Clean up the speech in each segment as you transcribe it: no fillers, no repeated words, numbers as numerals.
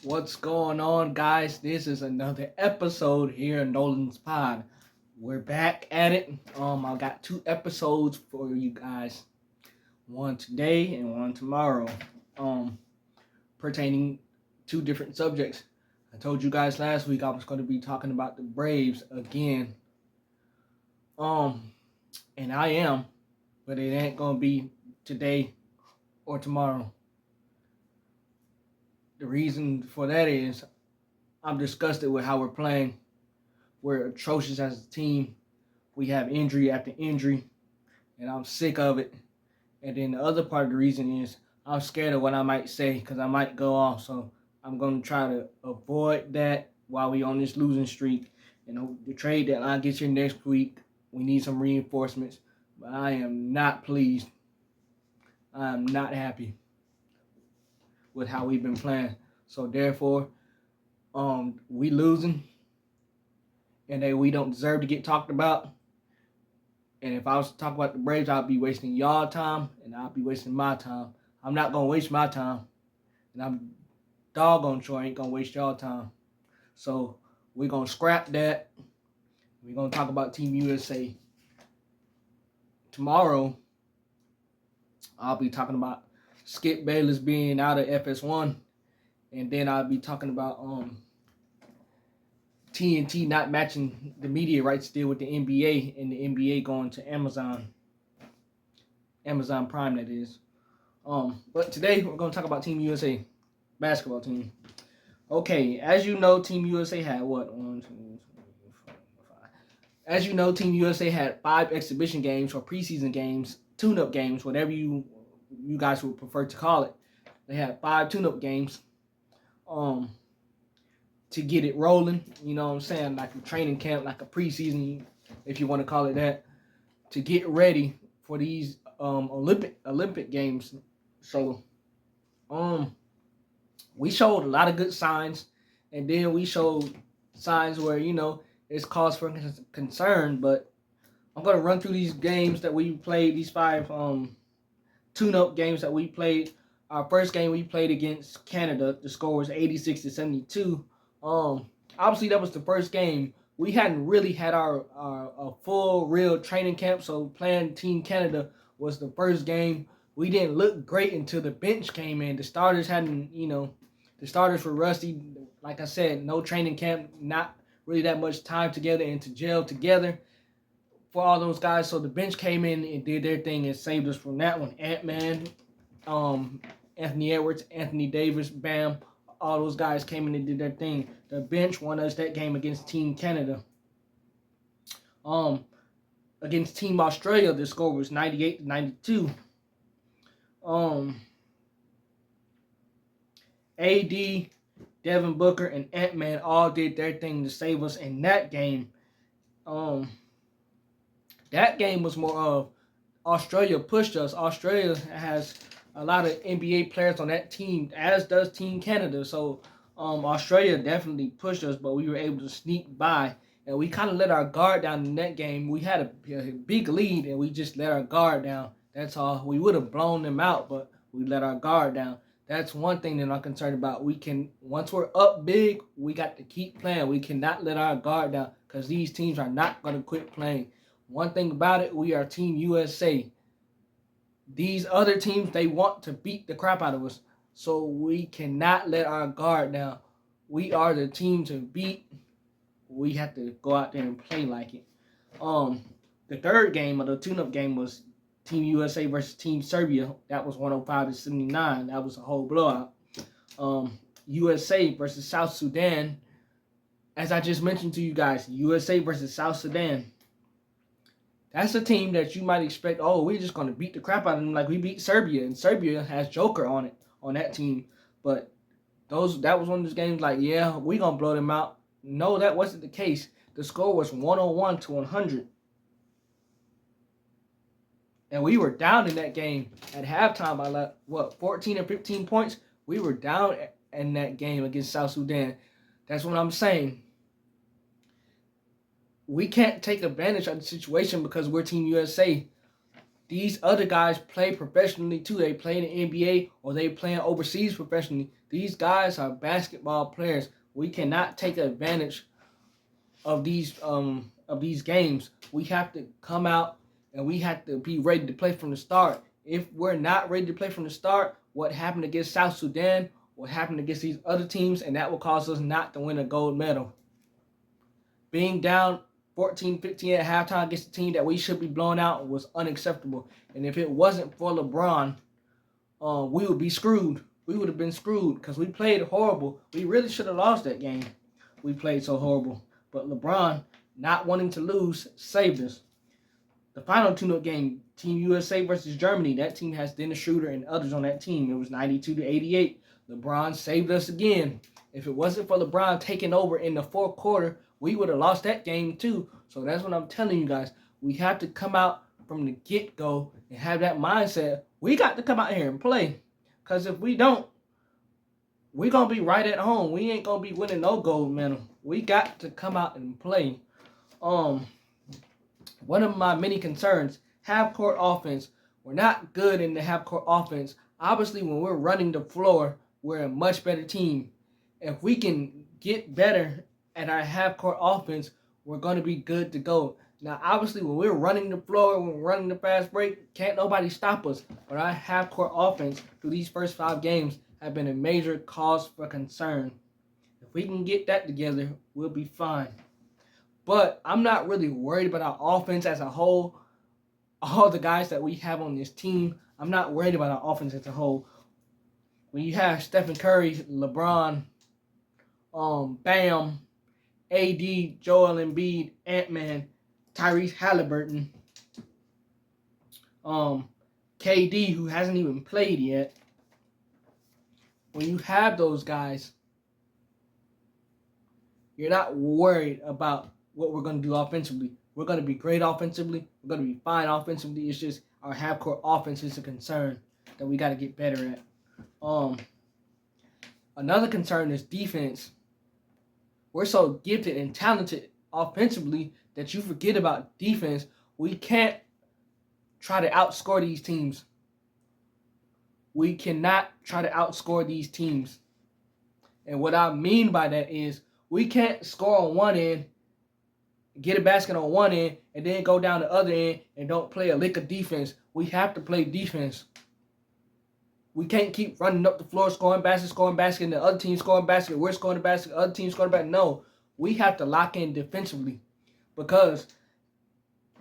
What's going on, guys? This is another episode here in Nolan's Pod. We're back at it. I got two episodes for you guys. One today and one tomorrow. Pertaining to different subjects. I told you guys last week I was going to be talking about the Braves again. And I am, but it ain't going to be today or tomorrow. The reason for that is I'm disgusted with how we're playing. We're atrocious as a team. We have injury after injury, and I'm sick of it. And then the other part of the reason is I'm scared of what I might say because I might go off. So I'm going to try to avoid that while we on this losing streak. And the trade deadline gets here next week. We need some reinforcements. But I am not pleased. I am not happy with how we've been playing. So therefore, we losing, and we don't deserve to get talked about. And if I was to talk about the Braves, I'd be wasting y'all time, and I'd be wasting my time. I'm not gonna waste my time, and I'm doggone sure I ain't gonna waste y'all time. So we're gonna scrap that. We're gonna talk about Team USA. Tomorrow, I'll be talking about Skip Bayless being out of FS1. And then I'll be talking about TNT not matching the media rights deal with the NBA, and the NBA going to Amazon Prime, that is. But today we're going to talk about Team USA basketball team. Okay, as you know, Team USA had what? 1, 2, 3, 4, 5. As you know, Team USA had 5 exhibition games or preseason games, tune-up games, whatever you guys would prefer to call it. They had 5 tune-up games. To get it rolling, you know what I'm saying, like a training camp, like a preseason, if you want to call it that, to get ready for these Olympic games. So we showed a lot of good signs, and then we showed signs where it's cause for concern. But I'm gonna run through these games that we played, these 5 tune-up games that we played. Our first game we played against Canada. The score was 86-72. Obviously that was the first game. We hadn't really had our full real training camp, so playing Team Canada was the first game. We didn't look great until the bench came in. The starters the starters were rusty. Like I said, no training camp, not really that much time together and to gel together for all those guys. So the bench came in and did their thing and saved us from that one. Ant-Man, Anthony Edwards, Anthony Davis, Bam, all those guys came in and did their thing. The bench won us that game against Team Canada. Against Team Australia, the score was 98-92. AD, Devin Booker, and Ant-Man all did their thing to save us in that game. That game was more of Australia pushed us. Australia has a lot of NBA players on that team, as does Team Canada. So Australia definitely pushed us, but we were able to sneak by. And we kind of let our guard down in that game. We had a big lead, and we just let our guard down. That's all. We would have blown them out, but we let our guard down. That's one thing that I'm concerned about. Once we're up big, we got to keep playing. We cannot let our guard down because these teams are not going to quit playing. One thing about it, we are Team USA. These other teams, they want to beat the crap out of us. So we cannot let our guard down. We are the team to beat. We have to go out there and play like it. The third game, or the tune-up game, was Team USA versus Team Serbia. That was 105-79. That was a whole blowout. USA versus South Sudan. As I just mentioned to you guys, USA versus South Sudan. That's a team that you might expect, we're just going to beat the crap out of them like we beat Serbia. And Serbia has Joker on that team. But that was one of those games like, yeah, we're going to blow them out. No, that wasn't the case. The score was 101-100. And we were down in that game at halftime by 14 or 15 points. We were down in that game against South Sudan. That's what I'm saying. We can't take advantage of the situation because we're Team USA. these other guys play professionally too. They play in the NBA or they playing overseas professionally. These guys are basketball players. We cannot take advantage of these games. We have to come out and we have to be ready to play from the start. If we're not ready to play from the start, what happened against South Sudan, what happened against these other teams, and that will cause us not to win a gold medal. Being down 14-15 at halftime against a team that we should be blowing out was unacceptable. And if it wasn't for LeBron, we would be screwed. We would have been screwed because we played horrible. We really should have lost that game. We played so horrible. But LeBron, not wanting to lose, saved us. The final tune-up game, Team USA versus Germany. That team has Dennis Schroeder and others on that team. It was 92-88. LeBron saved us again. If it wasn't for LeBron taking over in the fourth quarter, we would have lost that game too. So that's what I'm telling you guys. We have to come out from the get-go and have that mindset. We got to come out here and play. Because if we don't, we're going to be right at home. We ain't going to be winning no gold medal. We got to come out and play. One of my many concerns, half-court offense. We're not good in the half-court offense. Obviously, when we're running the floor, we're a much better team. If we can get better at our half-court offense, we're going to be good to go. Now, obviously, when we're running the floor, when we're running the fast break, can't nobody stop us. But our half-court offense through these first 5 games have been a major cause for concern. If we can get that together, we'll be fine. But I'm not really worried about our offense as a whole. All the guys that we have on this team, I'm not worried about our offense as a whole. When you have Stephen Curry, LeBron, Bam, AD, Joel Embiid, Ant-Man, Tyrese Halliburton, KD, who hasn't even played yet. When you have those guys, you're not worried about what we're going to do offensively. We're going to be great offensively. We're going to be fine offensively. It's just our half-court offense is a concern that we got to get better at. Another concern is defense. We're so gifted and talented offensively that you forget about defense. We can't try to outscore these teams. We cannot try to outscore these teams. And what I mean by that is we can't score on one end, get a basket on one end, and then go down the other end and don't play a lick of defense. We have to play defense. We can't keep running up the floor, scoring basket, and the other team scoring basket. We're scoring the basket, the other team scoring the basket. No, we have to lock in defensively because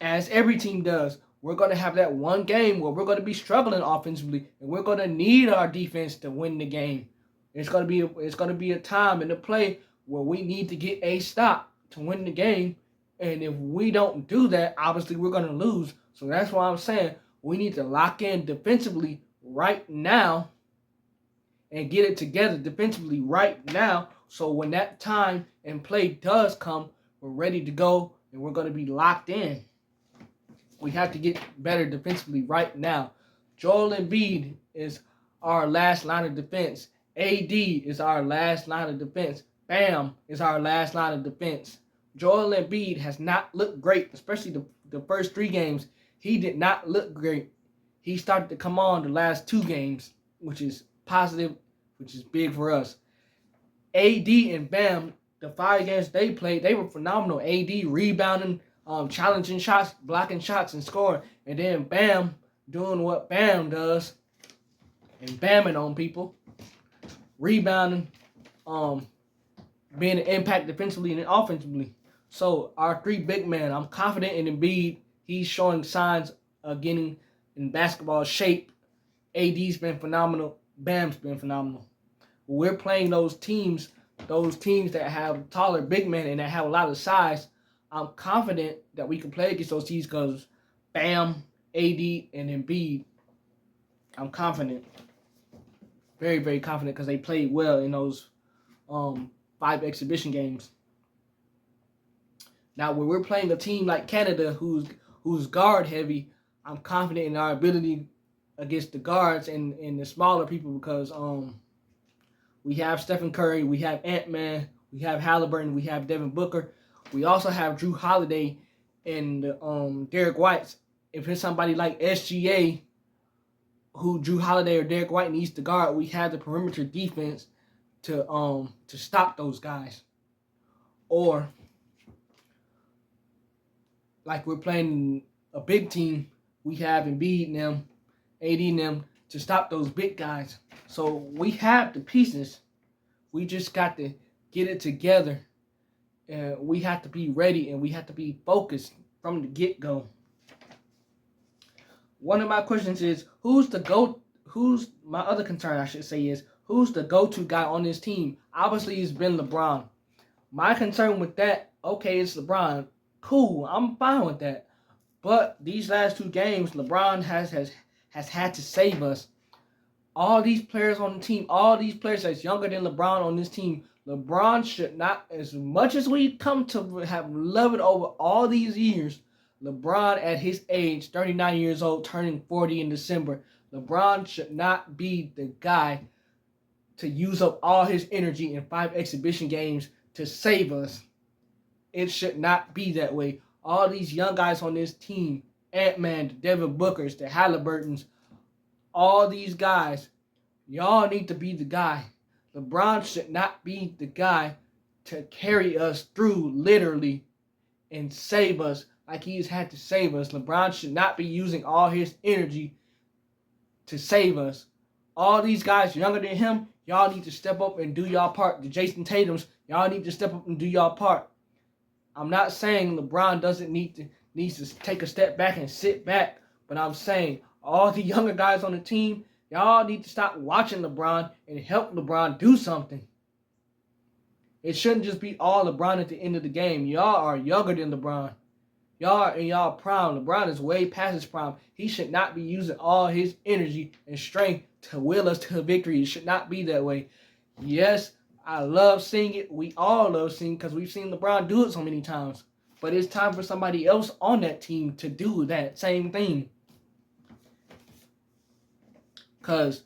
as every team does, we're going to have that one game where we're going to be struggling offensively, and we're going to need our defense to win the game. It's going to be a time in the play where we need to get a stop to win the game, and if we don't do that, obviously we're going to lose. So that's why I'm saying we need to lock in defensively right now and get it together defensively right now, so when that time and play does come, we're ready to go and we're going to be locked in. We have to get better defensively right now. Joel Embiid is our last line of defense. AD is our last line of defense. Bam is our last line of defense. Joel Embiid has not looked great, especially the first 3 games. He did not look great. He started to come on the last 2 games, which is positive, which is big for us. AD and Bam, the 5 games they played, they were phenomenal. AD rebounding, challenging shots, blocking shots, and scoring. And then Bam doing what Bam does and bamming on people, rebounding, being an impact defensively and offensively. So our 3 big men, I'm confident in Embiid. He's showing signs of getting in basketball shape. AD's been phenomenal. Bam's been phenomenal. We're playing those teams that have taller big men and that have a lot of size. I'm confident that we can play against those teams because Bam, AD, and Embiid, I'm confident. Very, very confident because they played well in those 5 exhibition games. Now, when we're playing a team like Canada who's guard heavy, I'm confident in our ability against the guards and the smaller people because we have Stephen Curry, we have Ant-Man, we have Halliburton, we have Devin Booker. We also have Drew Holiday and Derek White's if it's somebody like SGA, who Drew Holiday or Derek White needs to guard, we have the perimeter defense to stop those guys. Or like we're playing a big team, we have Embiid and them, AD and them to stop those big guys. So we have the pieces. We just got to get it together. And we have to be ready and we have to be focused from the get-go. One of my questions is, who's my other concern I should say is, who's the go-to guy on this team? Obviously, it's been LeBron. My concern with that, okay, it's LeBron. Cool, I'm fine with that. But these last 2 games, LeBron has had to save us. All these players on the team, all these players that's younger than LeBron on this team, LeBron should not, as much as we come to have loved it over all these years, LeBron at his age, 39 years old, turning 40 in December, LeBron should not be the guy to use up all his energy in 5 exhibition games to save us. It should not be that way. All these young guys on this team, Ant-Man, the Devin Bookers, the Halliburtons, all these guys, y'all need to be the guy. LeBron should not be the guy to carry us through literally and save us like he's had to save us. LeBron should not be using all his energy to save us. All these guys younger than him, y'all need to step up and do y'all part. The Jason Tatums, y'all need to step up and do y'all part. I'm not saying LeBron needs to take a step back and sit back, but I'm saying all the younger guys on the team, y'all need to stop watching LeBron and help LeBron do something. It shouldn't just be all LeBron at the end of the game. Y'all are younger than LeBron. Y'all are in y'all prime. LeBron is way past his prime. He should not be using all his energy and strength to will us to victory. It should not be that way. Yes, I love seeing it. We all love seeing it because we've seen LeBron do it so many times. But it's time for somebody else on that team to do that same thing. Because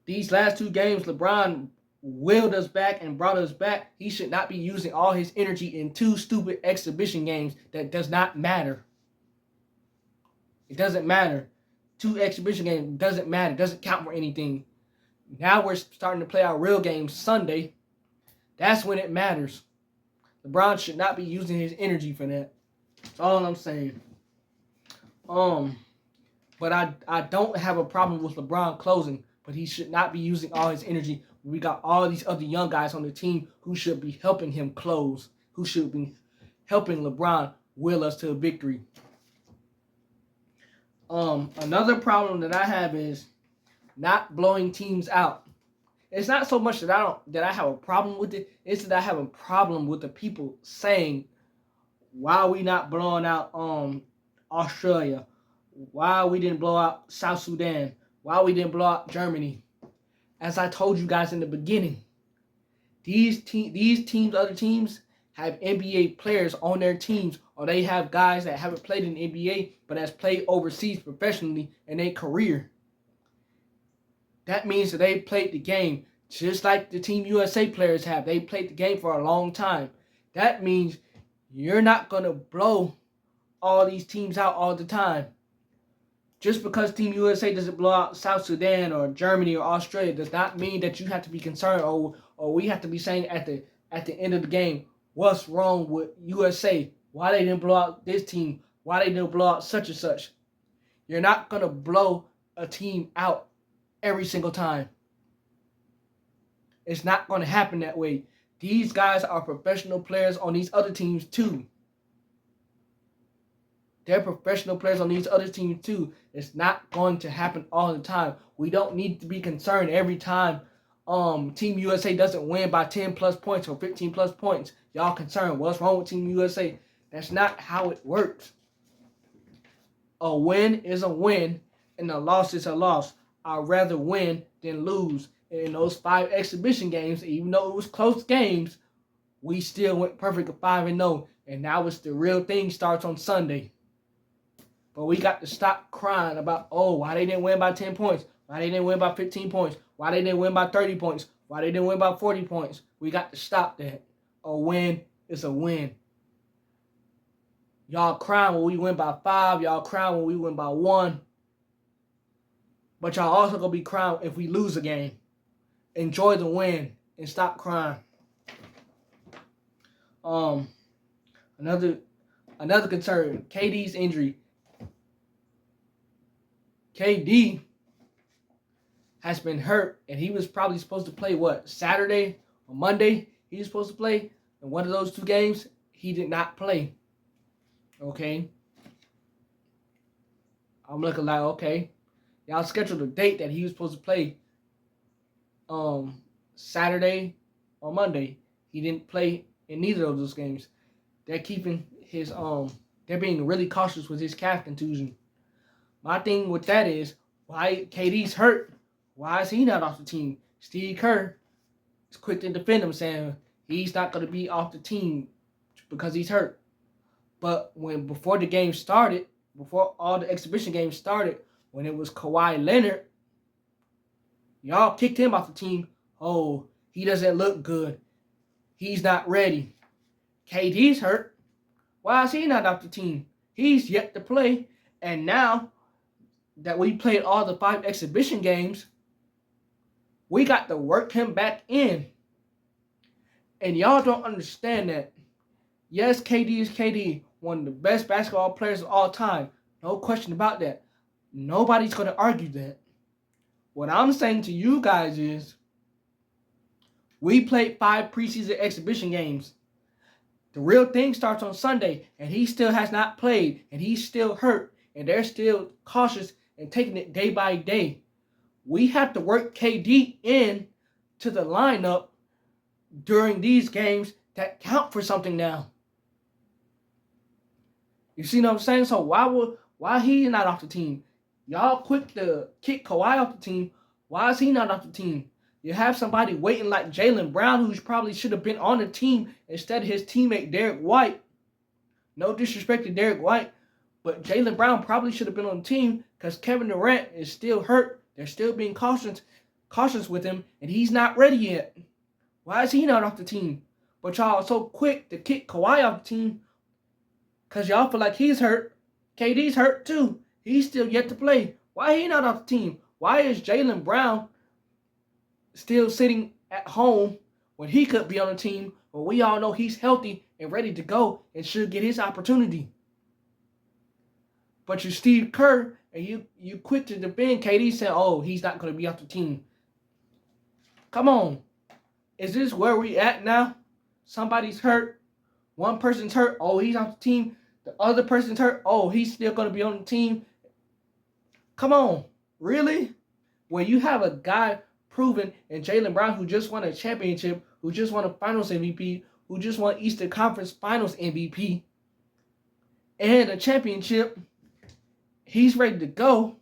these last 2 games, LeBron willed us back and brought us back. He should not be using all his energy in 2 stupid exhibition games that does not matter. It doesn't matter. 2 exhibition games doesn't matter. It doesn't count for anything. Now we're starting to play our real games Sunday. That's when it matters. LeBron should not be using his energy for that. That's all I'm saying. But I don't have a problem with LeBron closing, but he should not be using all his energy. We got all these other young guys on the team who should be helping him close, who should be helping LeBron will us to a victory. Another problem that I have is not blowing teams out. It's not so much that I have a problem with it. It's that I have a problem with the people saying, why are we not blowing out Australia? Why we didn't blow out South Sudan? Why we didn't blow out Germany? As I told you guys in the beginning, these teams, other teams, have NBA players on their teams, or they have guys that haven't played in the NBA but has played overseas professionally in their career. That means that they played the game just like the Team USA players have. They played the game for a long time. That means you're not going to blow all these teams out all the time. Just because Team USA doesn't blow out South Sudan or Germany or Australia does not mean that you have to be concerned or we have to be saying at the end of the game, what's wrong with USA? Why they didn't blow out this team? Why they didn't blow out such and such? You're not going to blow a team out every single time. It's not going to happen that way. These guys are professional players on these other teams too. They're professional players on these other teams too. It's not going to happen all the time. We don't need to be concerned every time Team USA doesn't win by 10 plus points or 15 plus points. Y'all concerned, what's wrong with Team USA? That's not how it works. A win is a win and a loss is a loss. I'd rather win than lose. And in those 5 exhibition games, even though it was close games, we still went perfect at 5-0. And now it's the real thing starts on Sunday. But we got to stop crying about, why they didn't win by 10 points. Why they didn't win by 15 points. Why they didn't win by 30 points. Why they didn't win by 40 points. We got to stop that. A win is a win. Y'all crying when we win by 5. Y'all crying when we win by 1. But y'all also gonna be crying if we lose a game. Enjoy the win and stop crying. Another concern, KD's injury. KD has been hurt, and he was probably supposed to play Saturday or Monday. He was supposed to play in one of those 2 games. He did not play. Okay. I'm looking like, okay, y'all scheduled a date that he was supposed to play Saturday or Monday. He didn't play in neither of those games. They're keeping his they're being really cautious with his calf contusion. My thing with that is, why KD's hurt? Why is he not off the team? Steve Kerr is quick to defend him, saying he's not going to be off the team because he's hurt. But before the game started, before all the exhibition games started, when it was Kawhi Leonard, y'all kicked him off the team. Oh, he doesn't look good. He's not ready. KD's hurt. Why is he not off the team? He's yet to play. And now that we played all the 5 exhibition games, we got to work him back in. And y'all don't understand that. Yes, KD is KD, one of the best basketball players of all time. No question about that. Nobody's going to argue that. What I'm saying to you guys is, we played 5 preseason exhibition games. The real thing starts on Sunday, and he still has not played, and he's still hurt, and they're still cautious and taking it day by day. We have to work KD in to the lineup during these games that count for something now. You see what I'm saying? So why he not off the team? Y'all quick to kick Kawhi off the team. Why is he not off the team? You have somebody waiting like Jaylen Brown, who probably should have been on the team instead of his teammate Derek White. No disrespect to Derek White, but Jaylen Brown probably should have been on the team because Kevin Durant is still hurt. They're still being cautious with him, and he's not ready yet. Why is he not off the team? But y'all are so quick to kick Kawhi off the team because y'all feel like he's hurt. KD's hurt too. He's still yet to play. Why he not off the team? Why is Jaylen Brown still sitting at home when he could be on the team, when we all know he's healthy and ready to go and should get his opportunity? But you Steve Kerr, and you quick to defend KD, saying, oh, he's not going to be off the team. Come on. Is this where we at now? Somebody's hurt. One person's hurt. Oh, he's off the team. The other person's hurt. Oh, he's still going to be on the team. Come on. Really? When you have a guy proven in Jaylen Brown who just won a championship, who just won a finals MVP, who just won Eastern Conference Finals MVP, and a championship, he's ready to go.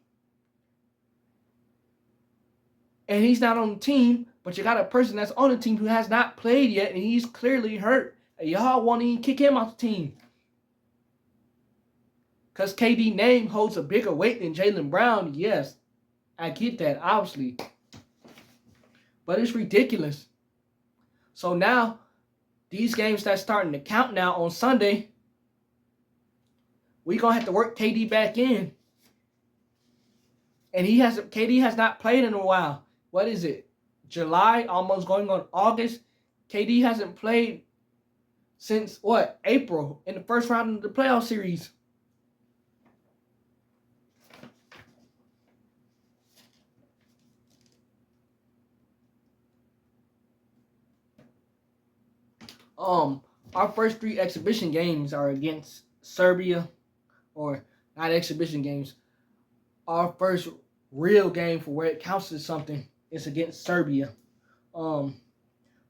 And he's not on the team, but you got a person that's on the team who has not played yet, and he's clearly hurt. And y'all won't even kick him off the team. Because KD name holds a bigger weight than Jaylen Brown. Yes, I get that, obviously. But it's ridiculous. So now, these games that's starting to count now on Sunday, we're going to have to work KD back in. And KD has not played in a while. What is it? July, almost going on August. KD hasn't played since, April, in the first round of the playoff series. Our first 3 exhibition games are against Serbia, or not exhibition games. Our first real game for where it counts as something is against Serbia.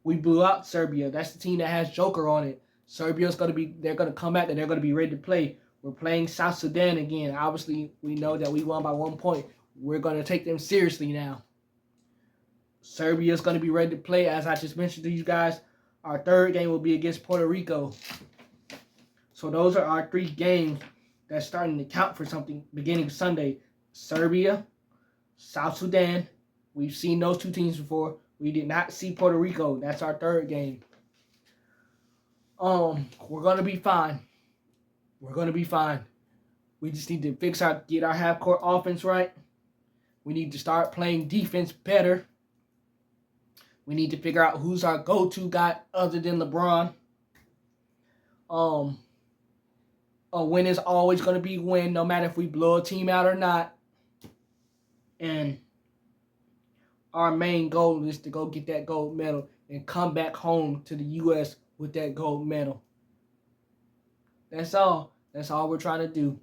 We blew out Serbia. That's the team that has Joker on it. They're gonna come back and they're gonna be ready to play. We're playing South Sudan again. Obviously, we know that we won by 1 point. We're gonna take them seriously now. Serbia's gonna be ready to play, as I just mentioned to you guys. Our third game will be against Puerto Rico. So those are our 3 games that's starting to count for something beginning Sunday. Serbia, South Sudan. We've seen those 2 teams before. We did not see Puerto Rico. That's our third game. We're going to be fine. We're going to be fine. We just need to get our half-court offense right. We need to start playing defense better. We need to figure out who's our go-to guy other than LeBron. A win is always going to be a win, no matter if we blow a team out or not. And our main goal is to go get that gold medal and come back home to the U.S. with that gold medal. That's all. That's all we're trying to do.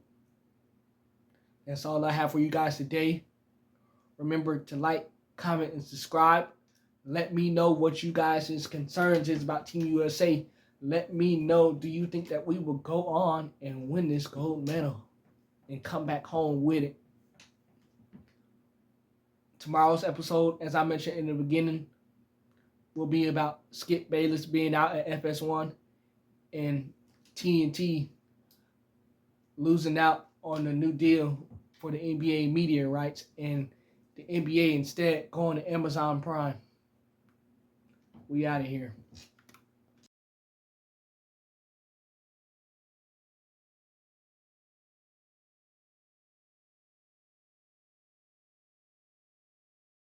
That's all I have for you guys today. Remember to like, comment, and subscribe. Let me know what you guys' concerns is about Team USA. Let me know, do you think that we will go on and win this gold medal and come back home with it? Tomorrow's episode, as I mentioned in the beginning, will be about Skip Bayless being out at FS1 and TNT losing out on the new deal for the NBA media rights and the NBA instead going to Amazon Prime. We out of here.